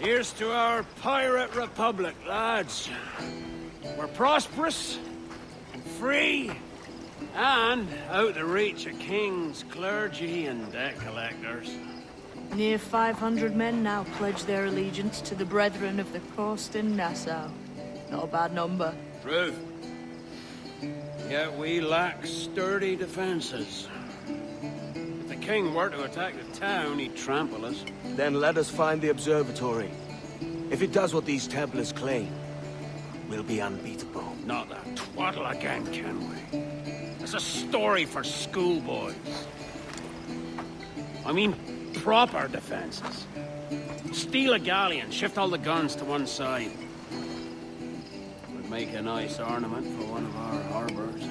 Here's to our pirate republic, lads. We're prosperous, and free, and out the reach of kings, clergy, and debt collectors. Near 500 men now pledge their allegiance to the Brethren of the Coast in Nassau. Not a bad number. Truth. Yet we lack sturdy defenses. If the king were to attack the town, he'd trample us. Then let us find the observatory. If it does what these Templars claim, we'll be unbeatable. Not that twaddle again, can we? It's a story for schoolboys. I mean, proper defenses. Steal a galleon, shift all the guns to one side. Would make a nice ornament for one of our harbors.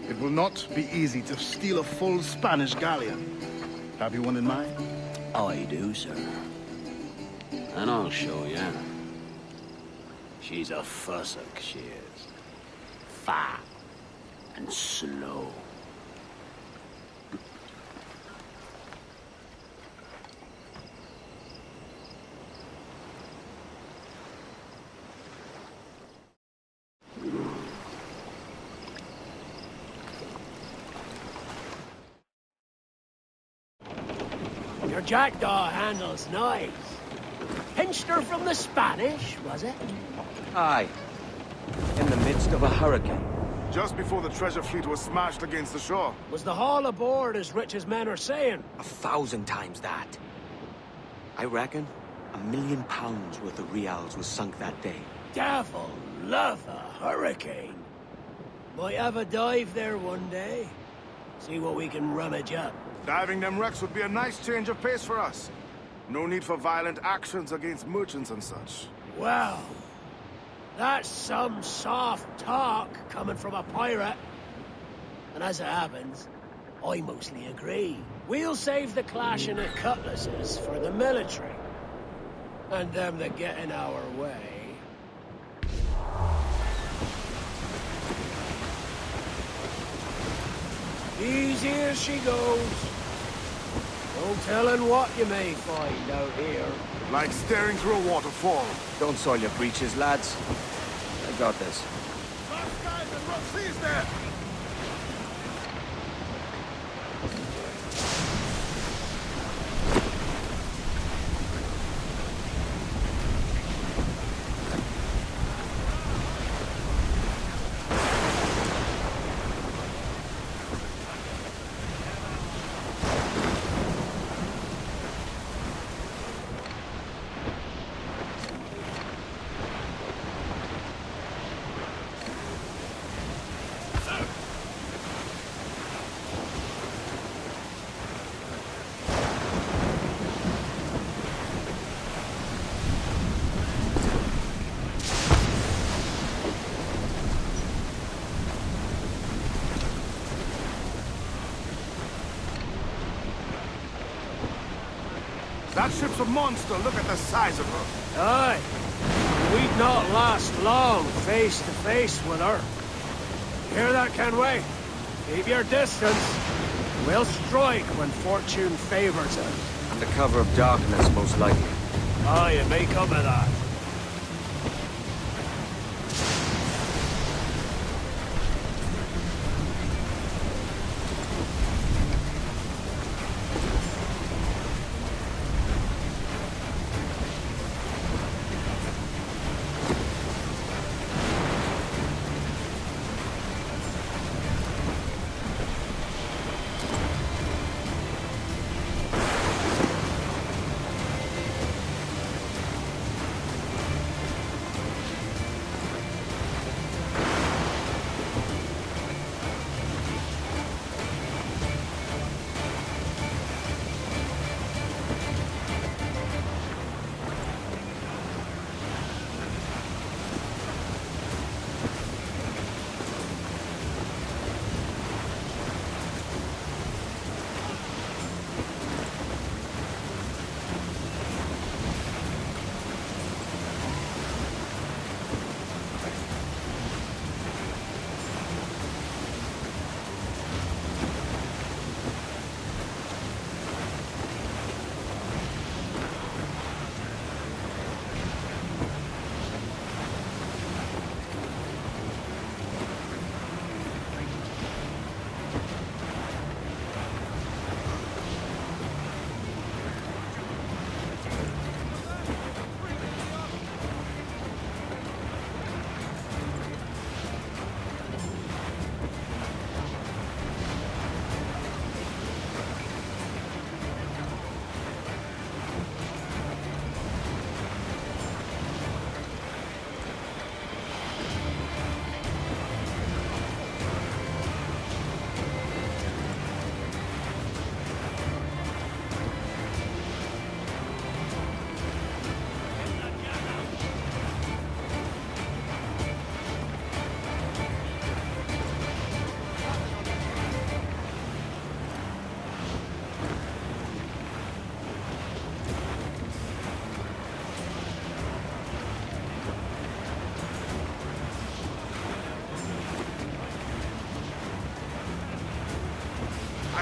It will not be easy to steal a full Spanish galleon. Have you one in mind? I do, sir. And I'll show you. She's a fussock, she is. Fat and slow. Your jackdaw handle's nice. Pinched her from the Spanish, was it? Aye. In the midst of a hurricane. Just before the treasure fleet was smashed against the shore. Was the haul aboard as rich as men are saying? 1,000 times that. I reckon £1 million worth of reals was sunk that day. Devil love a hurricane. Might have a dive there one day. See what we can rummage up. Diving them wrecks would be a nice change of pace for us. No need for violent actions against merchants and such. Well, that's some soft talk coming from a pirate. And as it happens, I mostly agree. We'll save the clashing of cutlasses for the military. And them that get in our way. Easy as she goes. No telling what you may find out here. Like staring through a waterfall. Don't soil your breeches, lads. I got this. Last guys and rough seas there! That ship's a monster. Look at the size of her. Aye. We'd not last long face to face with her. Hear that, Kenway? Keep your distance. We'll strike when fortune favors us. Under cover of darkness, most likely. Aye, it may come of that.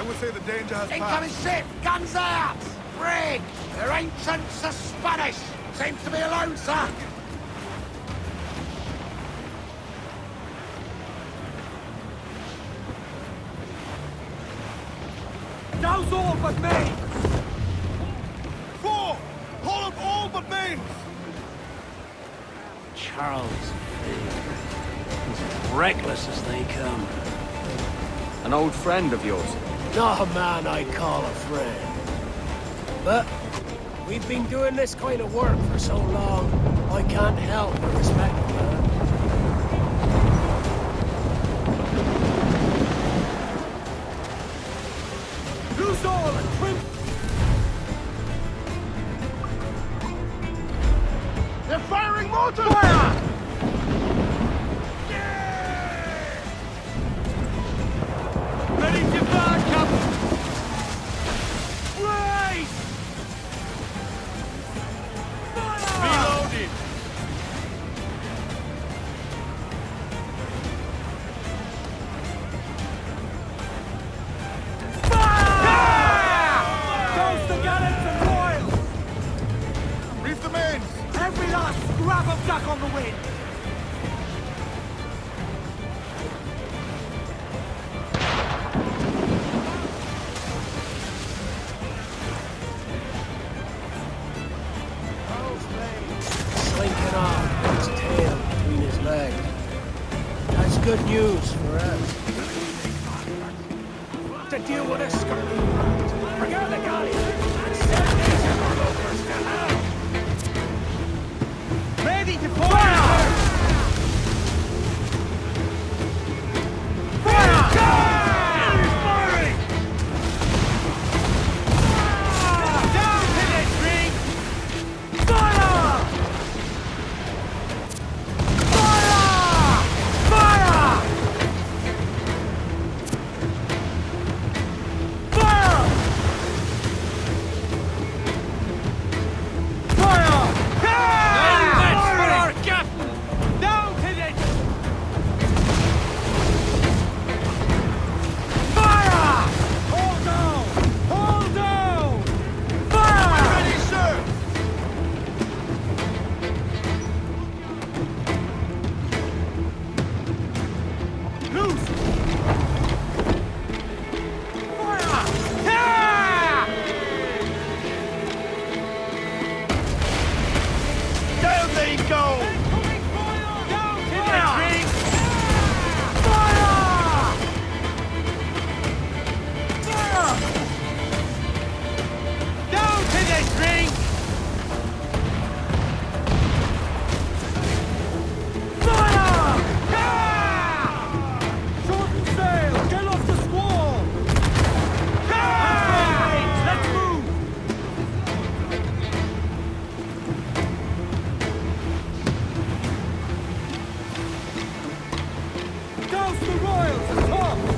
I would say the danger has Incoming passed. ship! Guns out! Brig! Their ancients are Spanish! Seems to be alone, sir! Douse all but me! 4! Hold up all but mains! Charles as reckless as they come. An old friend of yours? Not a man I'd call a friend. But we've been doing this kind of work for so long, I can't help but respect the man. Loose all and trim! They're firing mortars! Fire! Ready to fire, Captain! Right! Reloaded! Toast the gallants and royals! Reef the mains! Every last scrap of duck on the wind! Slinking off, his tail between his legs. That's good news for us. To deal with a scurvy. Forget the galleon and send these interlopers to hell. Ready to fire! Fire! Enemy firing! Down to this ring! Fire! Fire! Fire! Fire! Fire! That's for our captain! Down to this! Fire! Hold down! Hold down! Fire! Ready, sir! Loose! Fire! Yeah! Down they go! Down to the ring! Fire! Fire! Down to the ring! Fire! Yeah! Shorten sail! Get off the squall! Yeah! Let's move! Douse the royals and tops!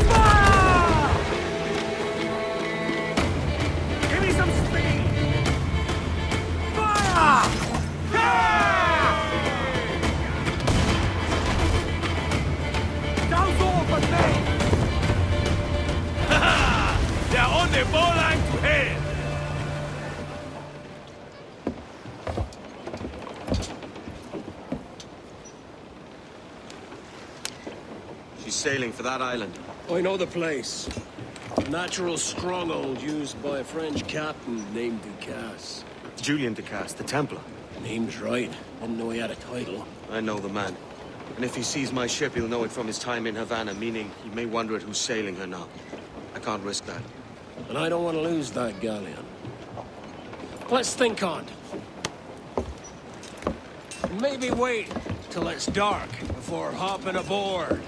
Fire! Give me some speed! Fire! Yeah! Douse all but me! They're on the bowline to head! She's sailing for that island. I know the place. A natural stronghold used by a French captain named Ducasse. Julian Ducasse, the Templar. Name's right. Didn't know he had a title. I know the man. And if he sees my ship, he'll know it from his time in Havana, meaning he may wonder at who's sailing her now. I can't risk that. And I don't want to lose that galleon. Let's think on it. Maybe wait till it's dark before hopping aboard.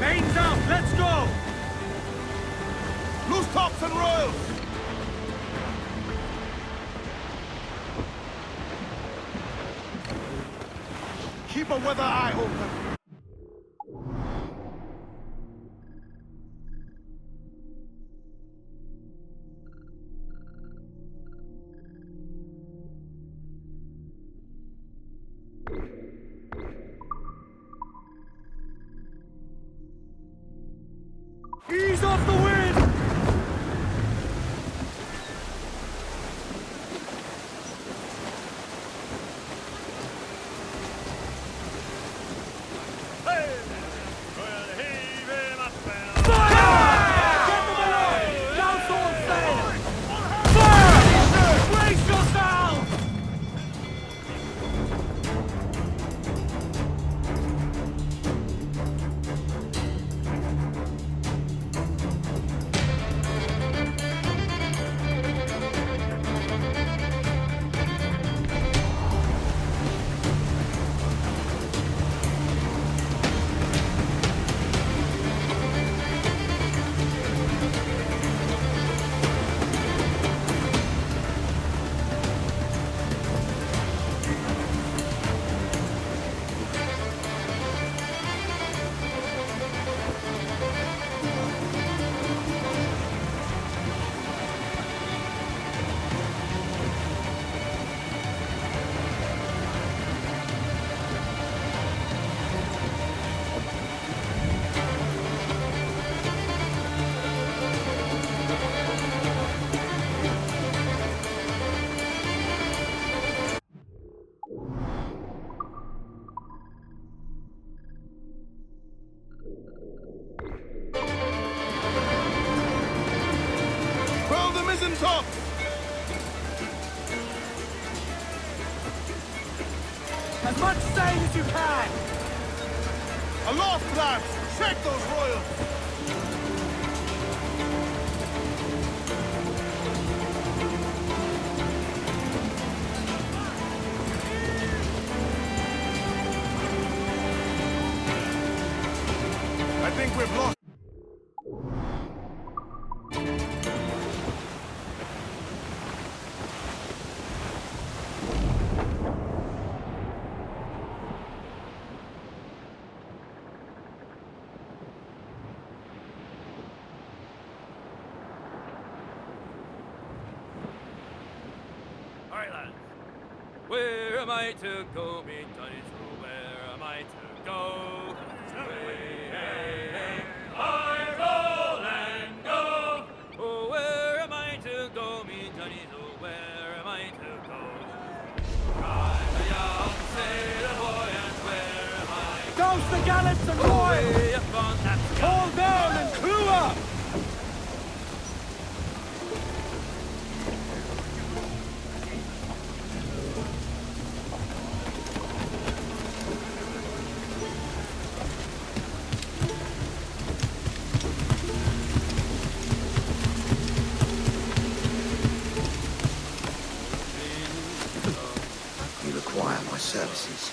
Mains out! Let's go! Loose tops and royals! Keep a weather eye open. much sail as you can! Aloft, lads! Check those royals! I think we've lost. Alright, lads. Where am I to go, me Johnny? Where am I to go? Hey, hey, hey. I roll and go. Oh, where am I to go, me Johnny? Oh, where am I to go? I'm a young sailor boy, and where am I? Douse the gallants and royals! Way up on that Haul down and crew up! You require my services.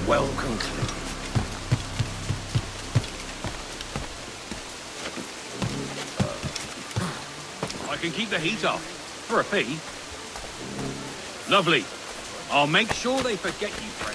Well concluded. I can keep the heat off. For a fee. Lovely. I'll make sure they forget you, friend.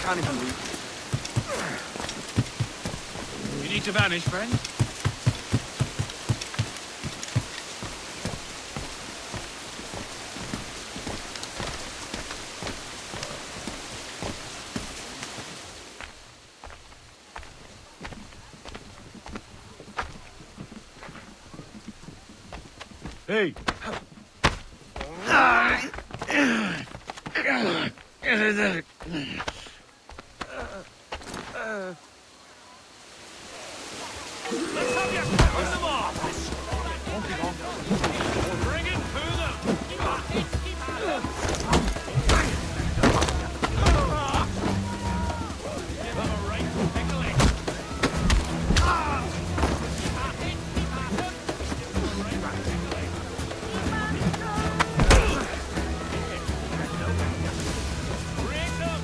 Can't even reach. You need to vanish, friend? Hey! Bring them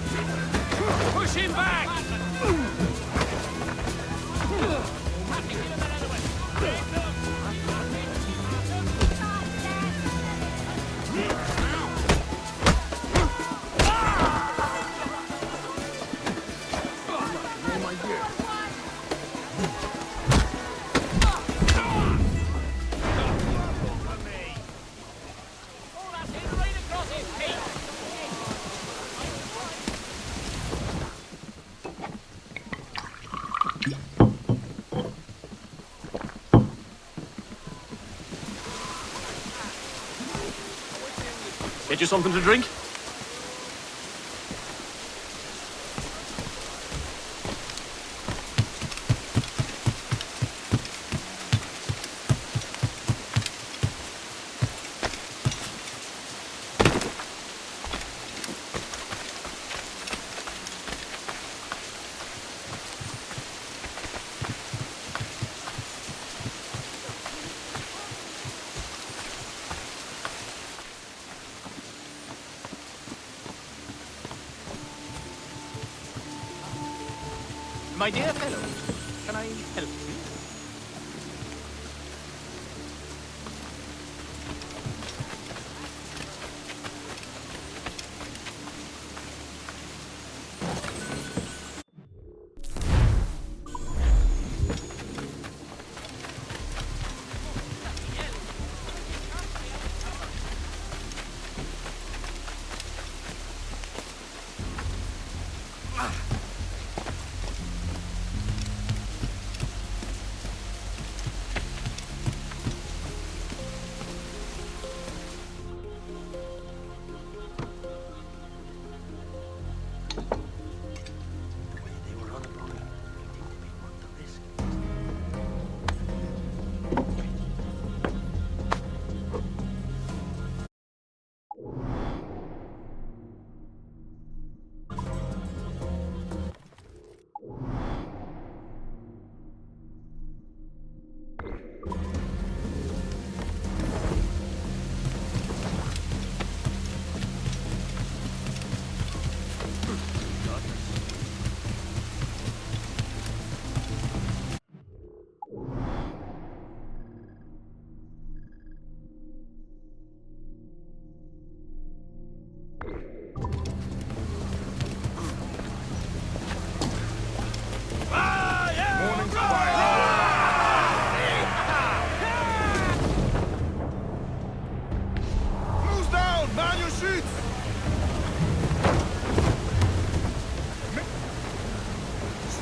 you something to drink? My dear fellow, can I help you?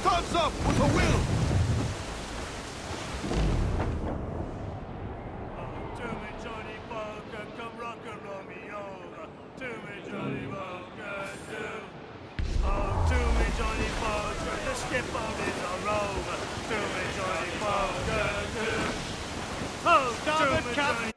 Studs up with a will! To me, Johnny Poker, come rock and roll me over. To me, Johnny Poker, do. Oh, to me, Johnny Poker, the skip on is a rover. To me, Johnny Poker, do. Oh, to me, Johnny.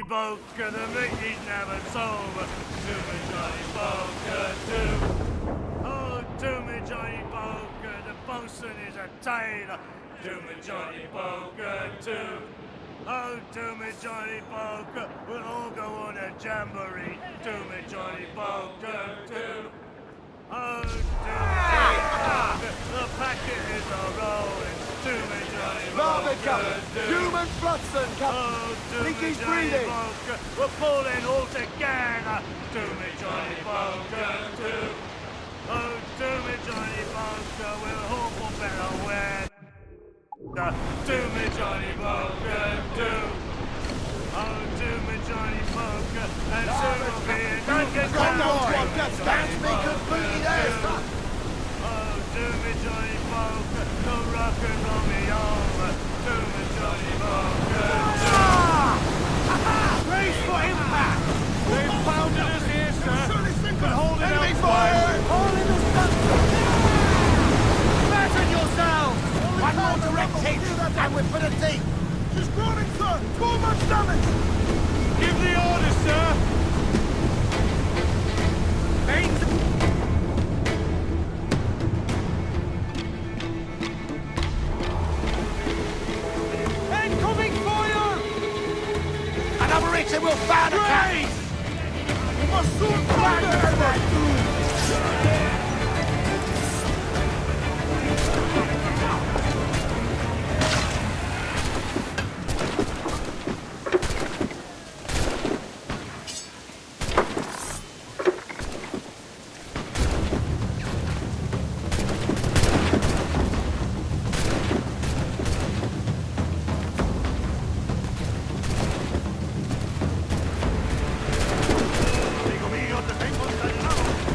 Poker, the Mickey's never sober. To me, Johnny Poker, do. Oh, to me, Johnny Poker, the bosun is a tailor. To me, Johnny Poker, do. Oh, to me, Johnny Poker, we'll all go on a jamboree. To me, Johnny Poker, do. Oh, to me, Johnny Poker, the packet is a rolling. To me, Johnny Poker, do. Human Flotsam coming! Oh, to Mickey's me, Johnny breathing. Poker, we're pulling all together. To me, Johnny Poker, do. Oh, to me, Johnny Poker, we'll hope for better weather. To me, Johnny Poker, do. Oh, to me, Johnny Poker, and soon we'll be in Duncan Stands me completely there, son! Oh, to me, Johnny Poker, the rock and roll me over. To me, Johnny Poker, do. Brace for impact! They've pounded us here, sir. But hold it Enemy up, fire! All in the sun! Fasten yourselves! One more direct hit, and we're for the deep! She's groaning, sir! Too much damage! Give the orders, sir! Incoming fire! Another hit and we'll find a cave! We must soon find her! Digo mío, te tengo encadenado.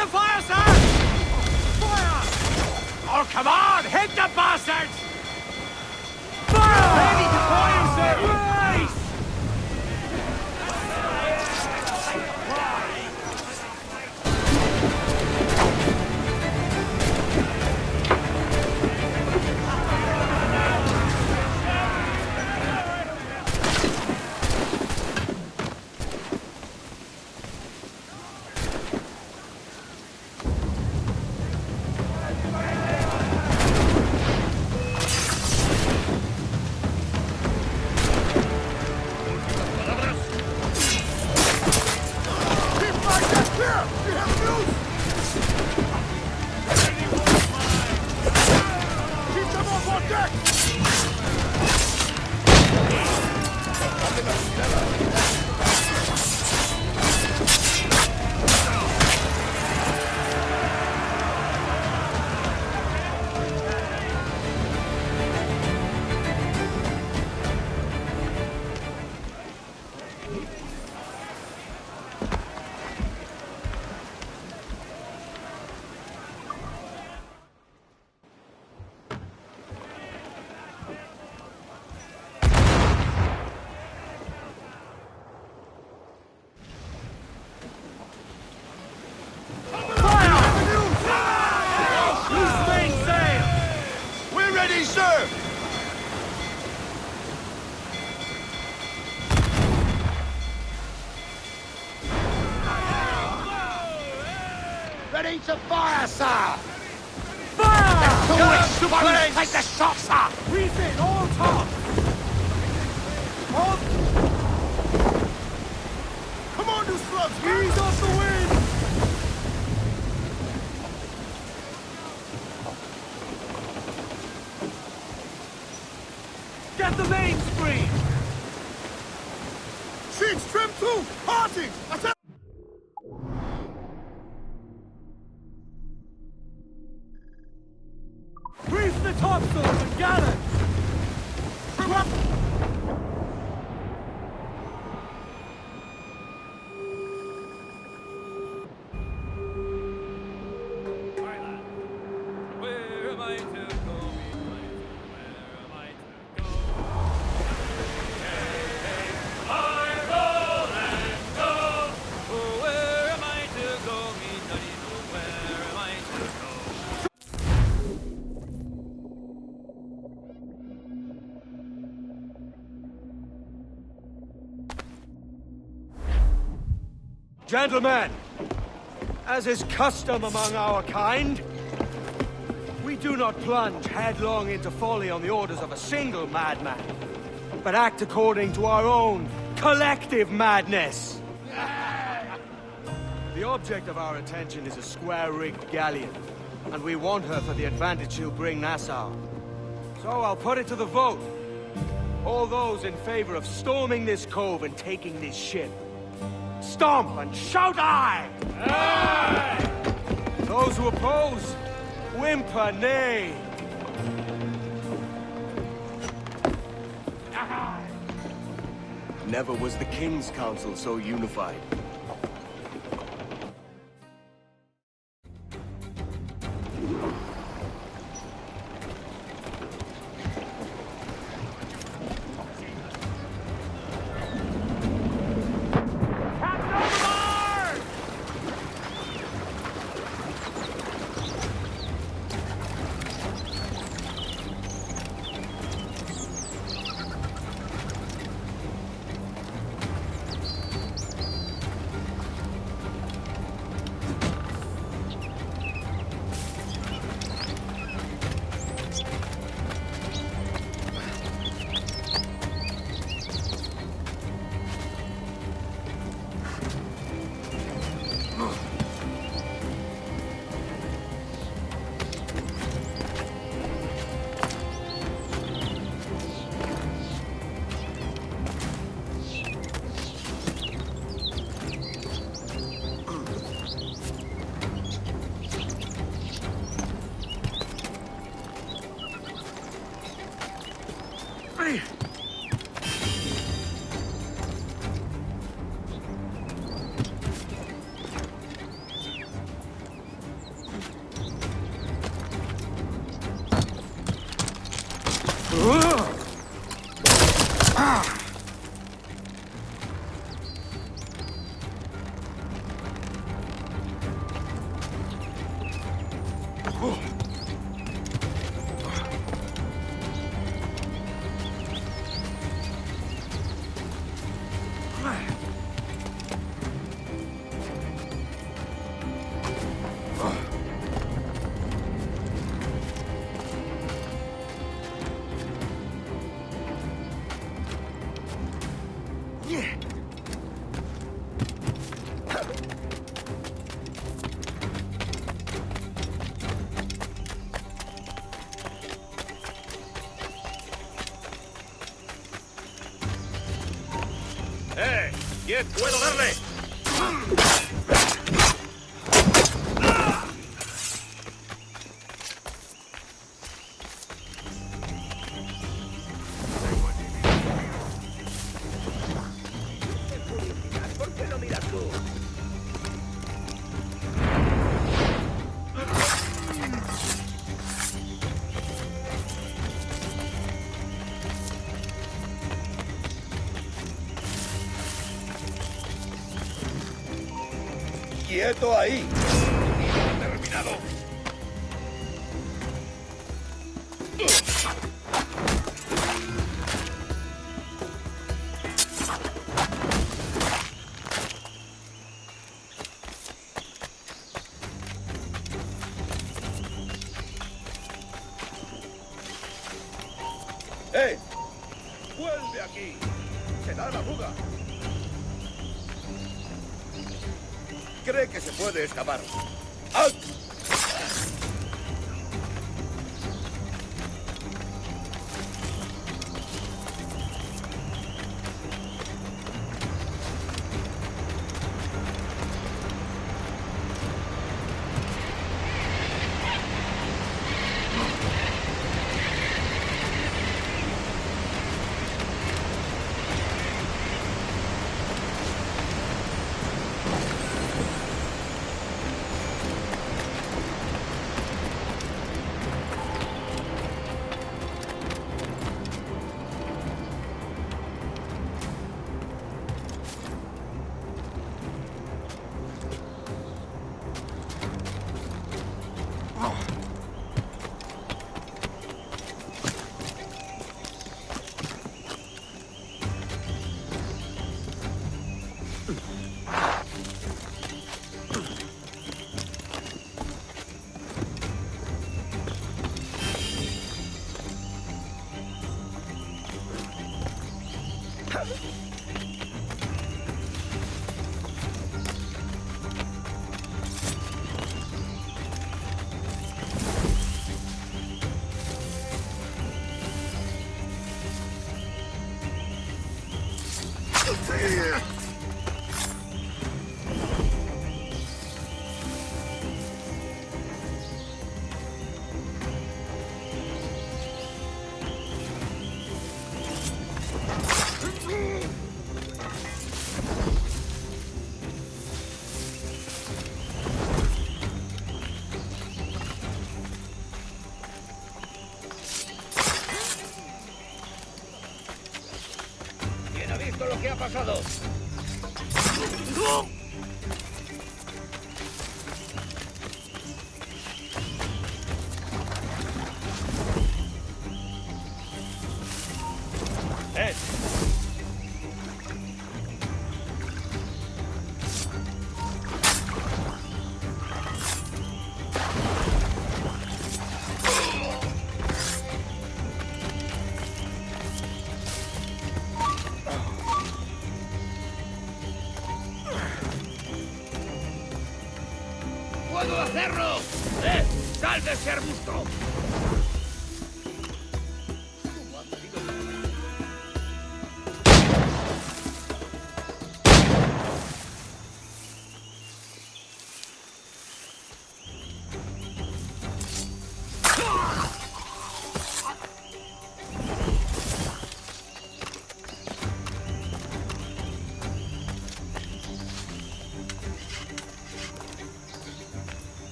the fire, sir! Fire! Oh, come on! Hit the bastards! Fire! Ready to fire, sir! Nice! Ready to fire, sir! Fire! Take the shot, sir! Refit, all top! All... Come on, you slugs! Ease off the wind! Get the main screen! Six, trim two! Parting! Attack! Brief the topsails and gallants! Trim up! Where am I to go? Where am I to go? Hey, I roll and go. Oh, where am I to go? Me daddy know where am I to go? Gentlemen, as is custom among our kind, we do not plunge headlong into folly on the orders of a single madman, but act according to our own collective madness. The object of our attention is a square-rigged galleon, and we want her for the advantage she'll bring Nassau. So I'll put it to the vote. All those in favor of storming this cove and taking this ship, stomp and shout aye! Aye! Those who oppose, whimper nay. Never was the King's Council so unified. ¿Quién puedo darle? ¿Por qué no miras tú? ¡Quieto ahí! ¡Terminado! ¡Eh! ¡Vuelve aquí! ¡Se da la fuga! Cree que se puede escapar. ¡Alt! ¿Quién ha visto lo que ha pasado? ¡Puedo hacerlo! ¡Sal de ese arbusto!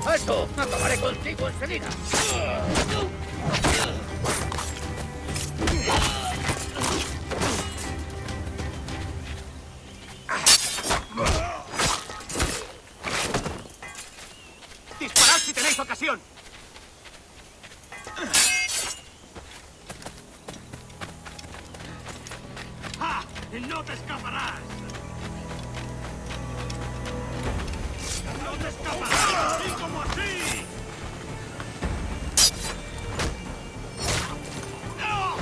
¡Alto! ¡Acabaré contigo enseguida! ¡Disparad si tenéis ocasión! ¡Ja! ¡No te escaparás! ¡No te escaparás! ¡Así como así! ¡No!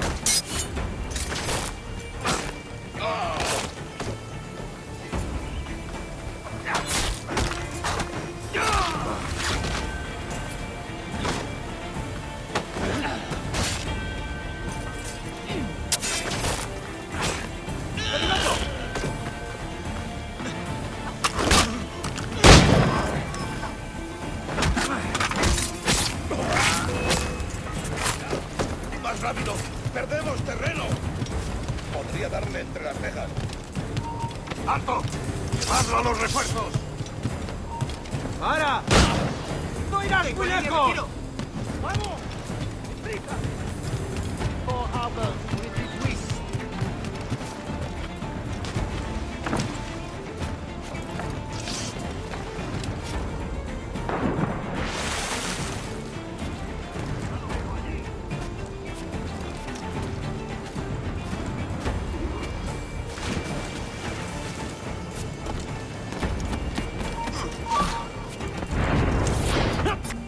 a los refuerzos! ¡Para! ¡No irás muy lejos! ¡Vamos! ¡Prisa! Oh, Albert, with his whisk.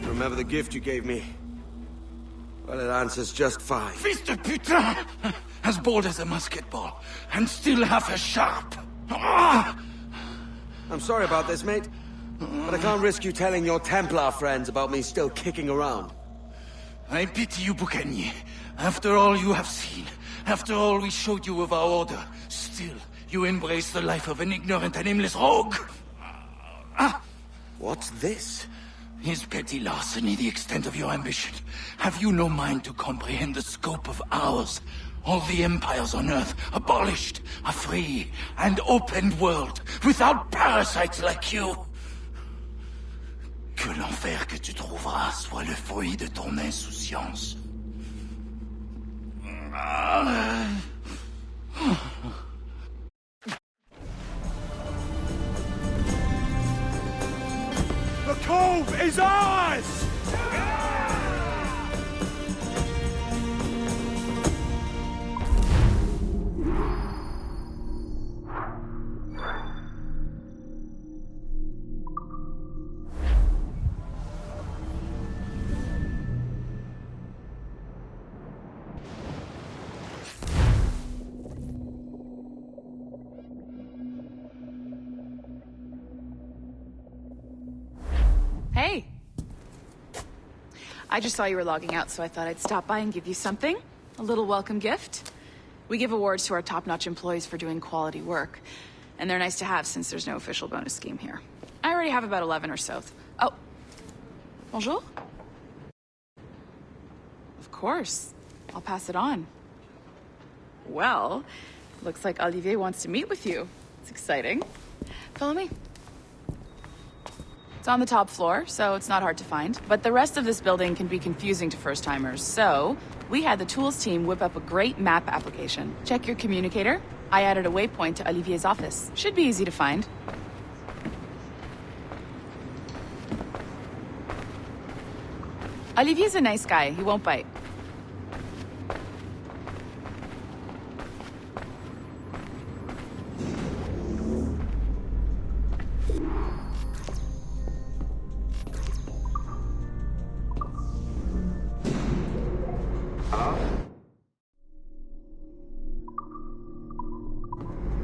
Remember the gift you gave me? Well, it answers just fine. Fils de putain! As bold as a musket ball, and still half as sharp. Ah! I'm sorry about this, mate. But I can't risk you telling your Templar friends about me still kicking around. I pity you, Boucanier. After all you have seen, after all we showed you of our order, still you embrace the life of an ignorant and aimless rogue. What's this? Is petty larceny the extent of your ambition? Have you no mind to comprehend the scope of ours? All the empires on Earth abolished, a free and open world, without parasites like you. Que l'enfer que tu trouveras soit le fruit de ton insouciance. The cove is ours! Hey. I just saw you were logging out, so I thought I'd stop by and give you something. A little welcome gift. We give awards to our top-notch employees for doing quality work. And they're nice to have since there's no official bonus scheme here. I already have about 11 or so. Oh. Bonjour? Of course. I'll pass it on. Well, looks like Olivier wants to meet with you. It's exciting. Follow me. It's on the top floor, so it's not hard to find. But the rest of this building can be confusing to first-timers, so we had the tools team whip up a great map application. Check your communicator. I added a waypoint to Olivier's office. Should be easy to find. Olivier's a nice guy. He won't bite.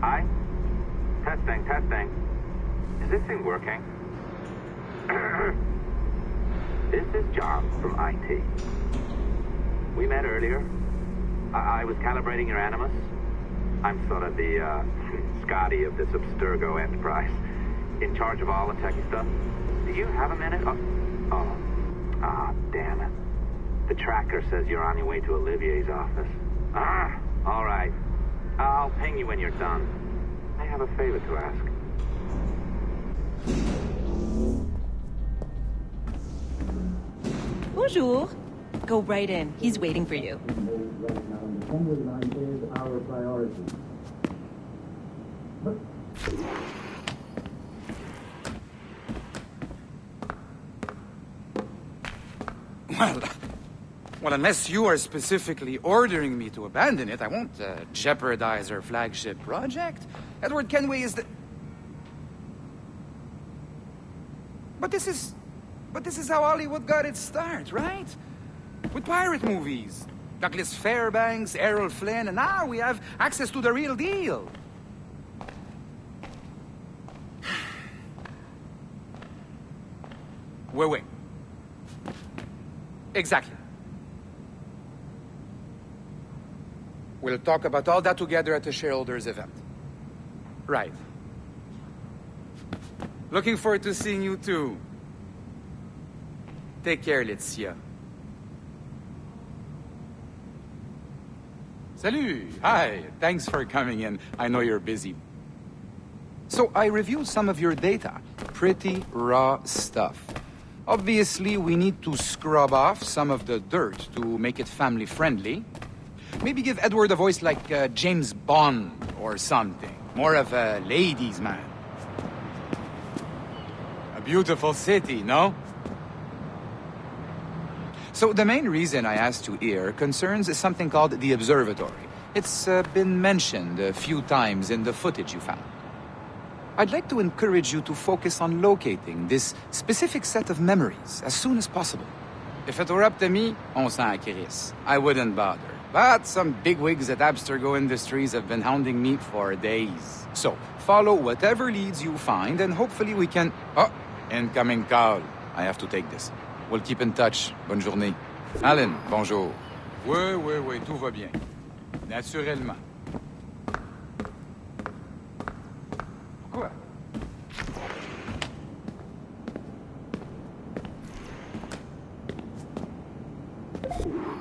Hi? Testing. Is this thing working? This is John from IT. We met earlier. I was calibrating your Animus. I'm sort of the, Scotty of this Abstergo enterprise. In charge of all the techie stuff. Do you have a minute? Damn it. The tracker says you're on your way to Olivier's office. All right. I'll ping you when you're done. I have a favor to ask. Bonjour. Go right in. He's waiting for you. Our priority. Well, unless you are specifically ordering me to abandon it, I won't jeopardize our flagship project. Edward Kenway is the... But this is how Hollywood got its start, right? With pirate movies. Douglas Fairbanks, Errol Flynn, and now we have access to the real deal. Wait. Exactly. We'll talk about all that together at the shareholders event. Right. Looking forward to seeing you too. Take care, Laetitia. Salut! Hi, thanks for coming in. I know you're busy. So I reviewed some of your data. Pretty raw stuff. Obviously, we need to scrub off some of the dirt to make it family-friendly. Maybe give Edward a voice like James Bond or something. More of a ladies' man. A beautiful city, no? So the main reason I asked you here concerns something called the Observatory. It's been mentioned a few times in the footage you found. I'd like to encourage you to focus on locating this specific set of memories as soon as possible. If it were up to me, on s'en crisse. I wouldn't bother. But some bigwigs at Abstergo Industries have been hounding me for days. So, follow whatever leads you find, and hopefully we can... Oh, incoming call. I have to take this. We'll keep in touch. Bonne journée. Alan, bonjour. Oui, tout va bien. Naturellement. Quoi?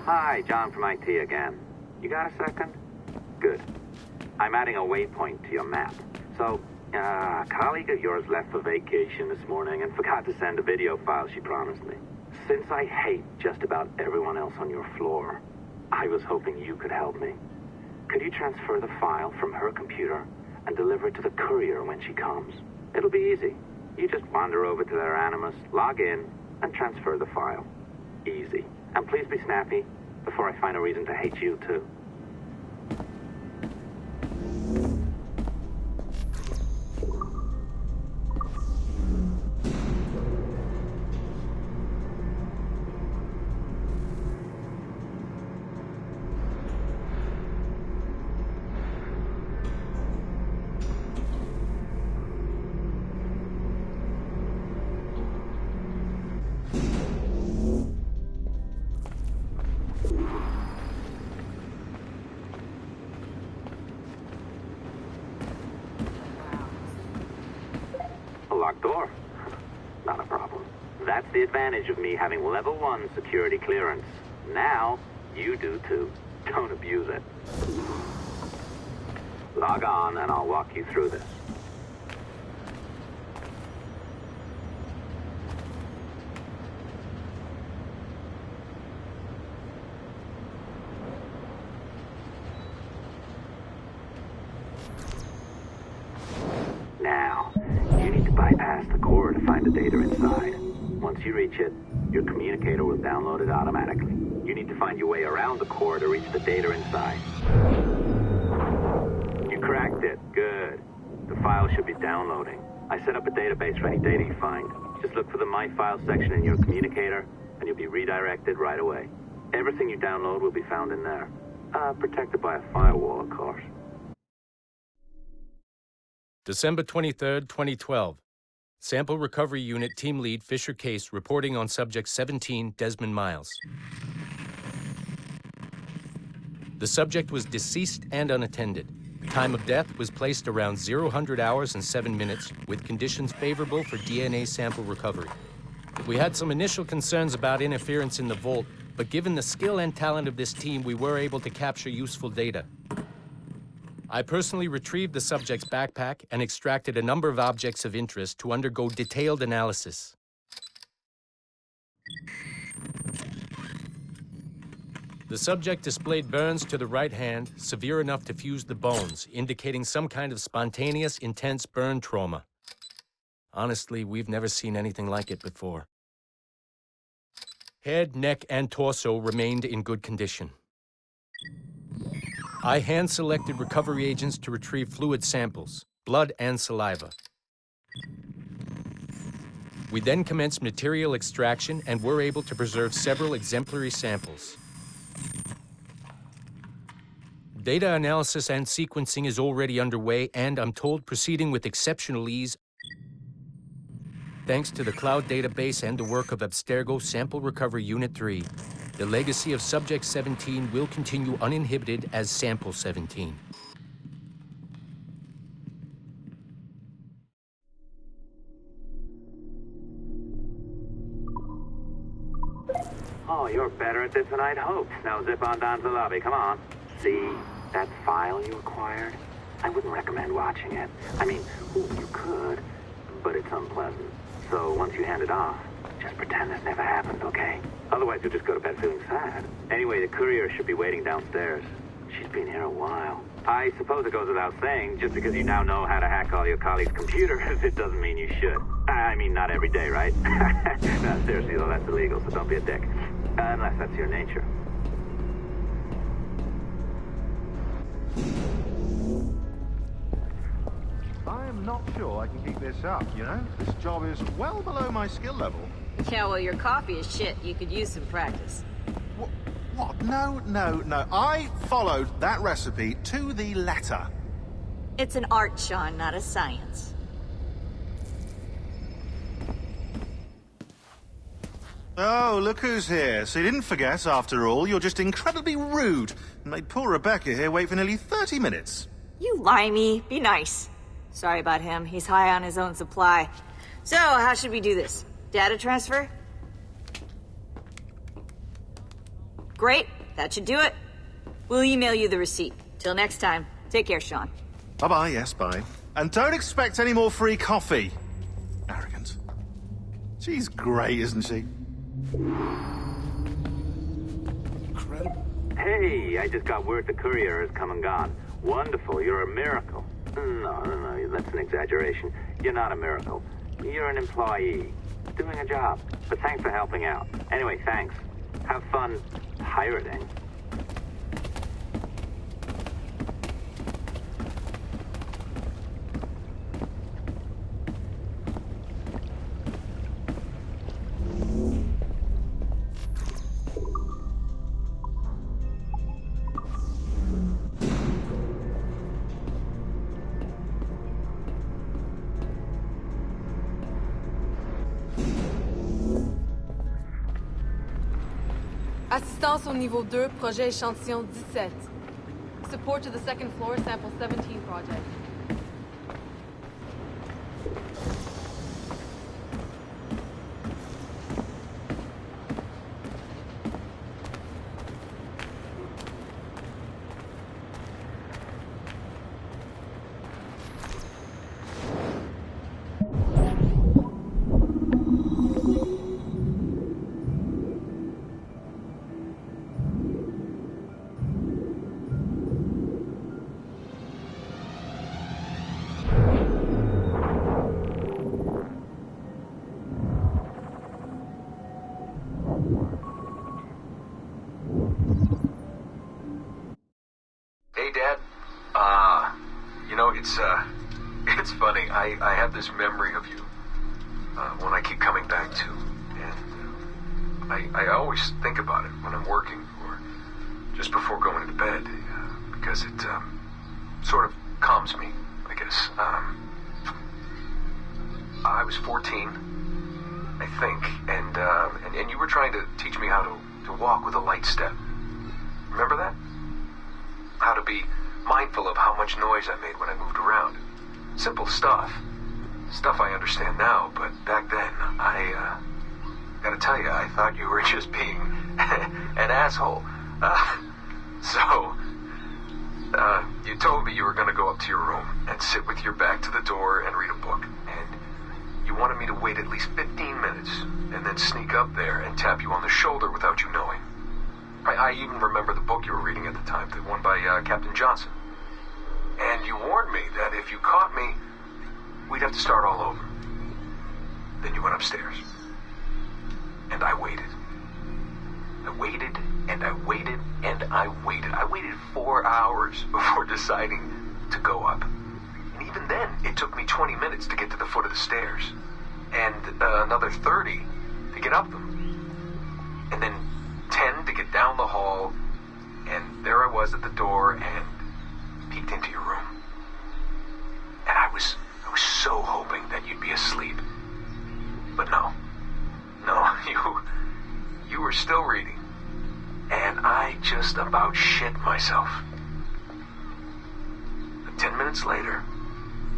Hi, John from IT again. You got a second? Good. I'm adding a waypoint to your map. So, a colleague of yours left for vacation this morning and forgot to send a video file she promised me. Since I hate just about everyone else on your floor, I was hoping you could help me. Could you transfer the file from her computer and deliver it to the courier when she comes? It'll be easy. You just wander over to their Animus, log in, and transfer the file. Easy. And please be snappy before I find a reason to hate you, too. Locked door. Not a problem. That's the advantage of me having level 1 security clearance. Now, you do too. Don't abuse it. Log on and I'll walk you through this. Now, you need to bypass the core to find the data inside. Once you reach it, your communicator will download it automatically. You need to find your way around the core to reach the data inside. You cracked it. Good. The file should be downloading. I set up a database for any data you find. Just look for the My Files section in your communicator, and you'll be redirected right away. Everything you download will be found in there. Protected by a firewall, of course. December 23rd, 2012. Sample Recovery Unit Team Lead Fisher Case reporting on Subject 17, Desmond Miles. The subject was deceased and unattended. Time of death was placed around 00 hours and 7 minutes, with conditions favorable for DNA sample recovery. We had some initial concerns about interference in the vault, but given the skill and talent of this team, we were able to capture useful data. I personally retrieved the subject's backpack and extracted a number of objects of interest to undergo detailed analysis. The subject displayed burns to the right hand, severe enough to fuse the bones, indicating some kind of spontaneous, intense burn trauma. Honestly, we've never seen anything like it before. Head, neck, and torso remained in good condition. I hand-selected recovery agents to retrieve fluid samples, blood and saliva. We then commenced material extraction and were able to preserve several exemplary samples. Data analysis and sequencing is already underway, and I'm told proceeding with exceptional ease. Thanks to the cloud database and the work of Abstergo Sample Recovery Unit 3, the legacy of Subject 17 will continue uninhibited as Sample 17. Oh, you're better at this than I'd hoped. Now zip on down to the lobby. Come on. See that file you acquired? I wouldn't recommend watching it. I mean, you could, but it's unpleasant. So once you hand it off, just pretend this never happened, okay? Otherwise, you'll just go to bed feeling sad. Anyway, the courier should be waiting downstairs. She's been here a while. I suppose it goes without saying, just because you now know how to hack all your colleagues' computers, it doesn't mean you should. I mean, not every day, right? No, seriously, though, that's illegal, so don't be a dick. Unless that's your nature. I am not sure I can keep this up, you know? This job is well below my skill level. Yeah, well, your coffee is shit. You could use some practice. What? No. I followed that recipe to the letter. It's an art, Sean, not a science. Oh, look who's here. So you didn't forget, after all. You're just incredibly rude and made poor Rebecca here wait for nearly 30 minutes. You limey. Be nice. Sorry about him. He's high on his own supply. So, how should we do this? Data transfer? Great. That should do it. We'll email you the receipt. Till next time. Take care, Sean. Bye-bye, yes, bye. And don't expect any more free coffee. Arrogant. She's great, isn't she? Incredible. Hey, I just got word the courier has come and gone. Wonderful, you're a miracle. No, that's an exaggeration. You're not a miracle. You're an employee. Doing a job. But thanks for helping out. Anyway, thanks. Have fun pirating. Assistance au niveau 2, projet échantillon 17. Support to the second floor, sample 17 project. It's funny. I have this memory of you, one I keep coming back to, and I always think about it when I'm working or just before going to bed, because it sort of calms me, I guess. I was 14, I think, and you were trying to teach me how to walk with a light step. Remember that? How to be mindful of how much noise I made when I moved around. Simple stuff. Stuff I understand now, but back then, I gotta tell you, I thought you were just being an asshole. You told me you were gonna go up to your room and sit with your back to the door and read a book. And you wanted me to wait at least 15 minutes and then sneak up there and tap you on the shoulder without you knowing. I even remember the book you were reading at the time, the one by Captain Johnson. And you warned me that if you caught me, we'd have to start all over. Then you went upstairs. And I waited. I waited, and I waited, and I waited. I waited 4 hours before deciding to go up. And even then, it took me 20 minutes to get to the foot of the stairs. And another 30 to get up them. And then 10 to get down the hall. And there I was at the door and peeked into your room. And I was so hoping that you'd be asleep. But no, you were still reading. And I just about shit myself. But 10 minutes later,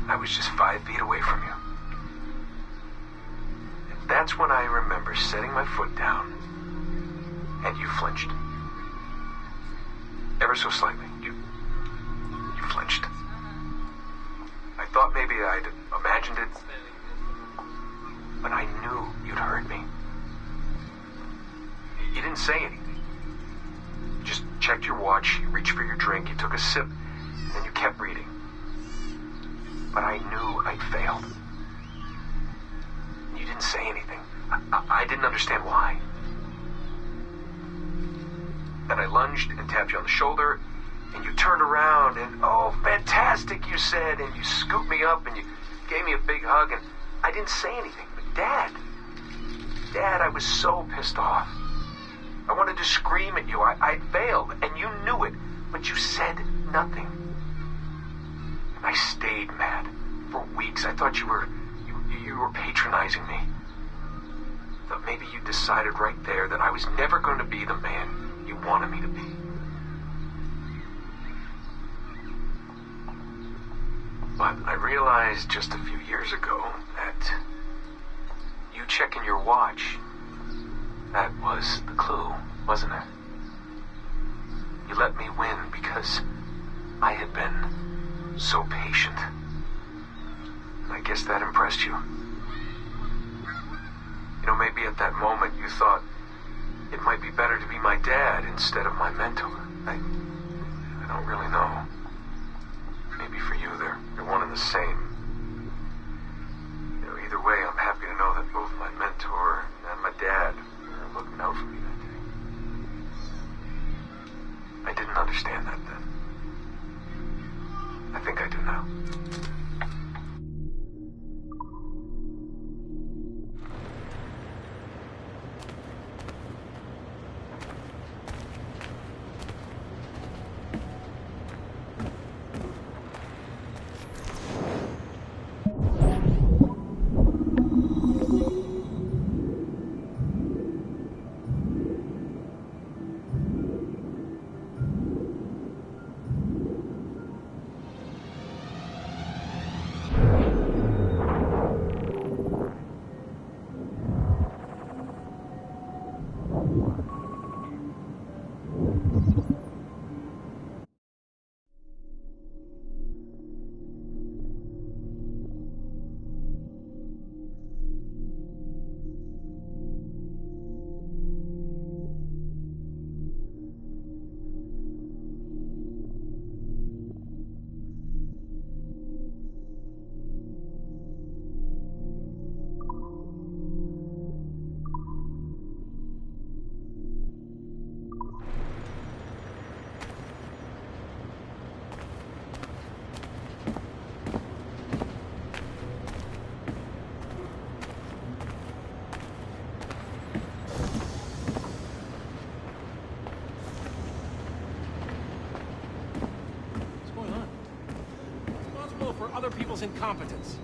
I was just 5 feet away from you. And that's when I remember setting my foot down, and you flinched. Ever so slightly. You flinched. thought maybe I'd imagined it. But I knew you'd heard me. You didn't say anything. You just checked your watch, you reached for your drink, you took a sip, and then you kept reading. But I knew I'd failed. You didn't say anything. I didn't understand why. Then I lunged and tapped you on the shoulder, and you turned around, and oh, fantastic, you said, and you scooped me up, and you gave me a big hug, and I didn't say anything. But Dad, I was so pissed off. I wanted to scream at you. I'd failed, and you knew it, but you said nothing. And I stayed mad for weeks. I thought you were patronizing me. I thought maybe you decided right there that I was never going to be the man you wanted me to be. But I realized just a few years ago that you checking your watch, that was the clue, wasn't it? You let me win because I had been so patient. And I guess that impressed you. You know, maybe at that moment you thought it might be better to be my dad instead of my mentor. I don't really know. Maybe for you they're one and the same. You know, either way, I'm happy to know that both my mentor and my dad are looking out for me that day. I didn't understand that then. I think I do now. Other people's incompetence.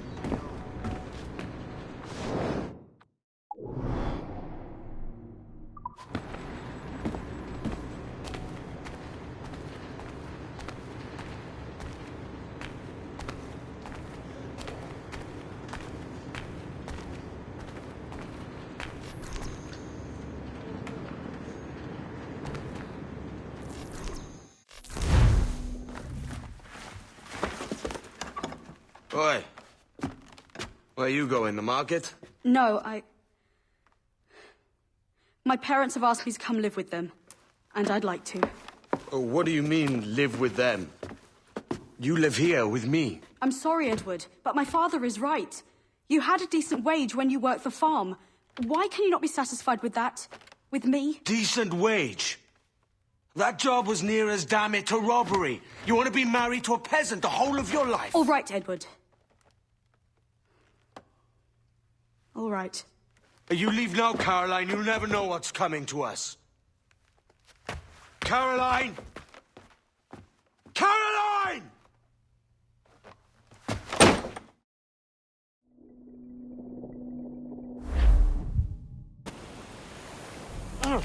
Oi. Where you going, the market? No, my parents have asked me to come live with them, and I'd like to. Oh, what do you mean, live with them? You live here with me. I'm sorry, Edward, but my father is right. You had a decent wage when you worked the farm. Why can you not be satisfied with that? With me? Decent wage? That job was near as, damn it, to robbery. You want to be married to a peasant the whole of your life? All right, Edward. All right. You leave now, Caroline. You'll never know what's coming to us. Caroline! Caroline! Oh.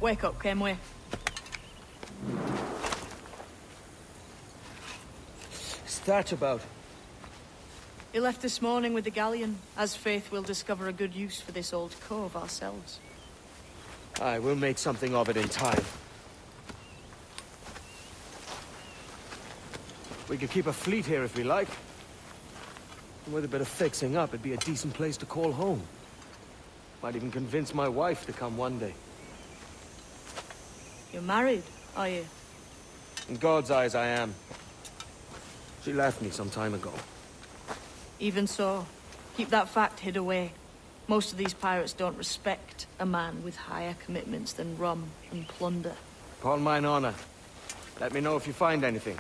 Wake up, Kenway. What's that about? He left this morning with the galleon, as faith will discover a good use for this old cove ourselves. Aye, we'll make something of it in time. We could keep a fleet here if we like. And with a bit of fixing up, it'd be a decent place to call home. Might even convince my wife to come one day. You're married, are you? In God's eyes, I am. She left me some time ago. Even so, keep that fact hid away. Most of these pirates don't respect a man with higher commitments than rum and plunder. Upon mine honor. Let me know if you find anything.